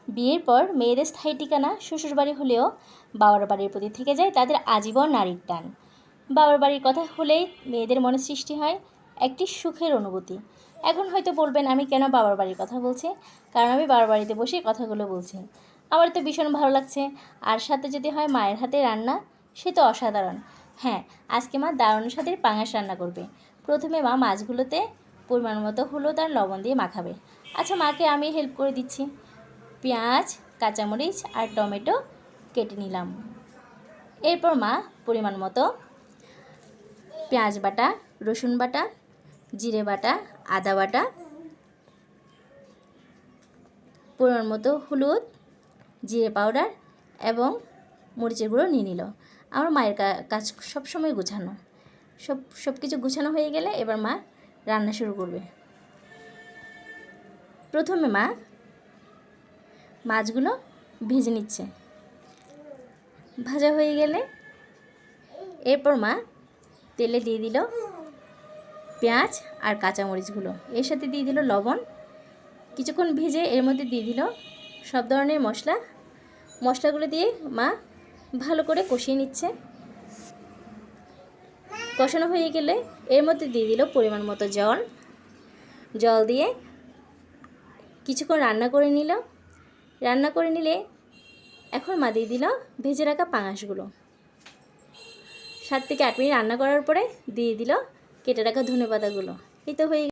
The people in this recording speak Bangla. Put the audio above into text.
বিয়ের পর মেয়েদের স্থায়ী ঠিকানা শ্বশুরবাড়ি হলেও বাবার বাড়ির প্রতি থেকে যায় তাদের আজীবন নারীর টান। বাবার বাড়ির কথা হলেই মেয়েদের মনে সৃষ্টি হয় একটি সুখের অনুভূতি। এখন হয়তো বলবেন আমি কেন বাবার বাড়ির কথা বলছি, কারণ আমি বাবার বাড়িতে বসে কথাগুলো বলছি। আমার তো ভীষণ ভালো লাগছে, আর সাথে যদি হয় মায়ের হাতে রান্না, সে তো অসাধারণ। হ্যাঁ, আজকে মা দারুণ স্বাদের পাঙাশ রান্না করবে। প্রথমে মা মাছগুলোতে পরিমাণ মতো হলুদ আর লবণ দিয়ে মাখাবে। আচ্ছা, মাকে আমি হেল্প করে দিচ্ছি। পেঁয়াজ, কাঁচামরিচ আর টমেটো কেটে নিলাম। এরপর মা পরিমাণ মতো পেঁয়াজ বাটা, রসুন বাটা, জিরে বাটা, আদা বাটা, পরিমাণ মতো হলুদ, জিরে পাউডার এবং মরিচের গুঁড়ো নিয়ে নিল। আমার মায়ের কাজ সবসময় গুছানো। সব কিছু গুছানো হয়ে গেলে এবার মা রান্না শুরু করবে। প্রথমে মা মাছগুলো ভেজে নিচ্ছে। ভাজা হয়ে গেলে এরপর মা তেলে দিয়ে দিল পেঁয়াজ আর কাঁচামরিচগুলো, এর সাথে দিয়ে দিল লবণ। কিছুক্ষণ ভেজে এর মধ্যে দিয়ে দিল সব ধরনের মশলাগুলো দিয়ে মা ভালো করে কষিয়ে নিচ্ছে। কষানো হয়ে গেলে এর মধ্যে দিয়ে দিল পরিমাণ মতো জল দিয়ে কিছুক্ষণ রান্না করে নিলে এখন মা দিয়ে দিল ভেজে রাখা পাঙাশগুলো। 7 থেকে 8 মিনিট রান্না করার পরে দিয়ে দিল কেটে রাখা ধনেপাতাগুলো। এই তো হয়ে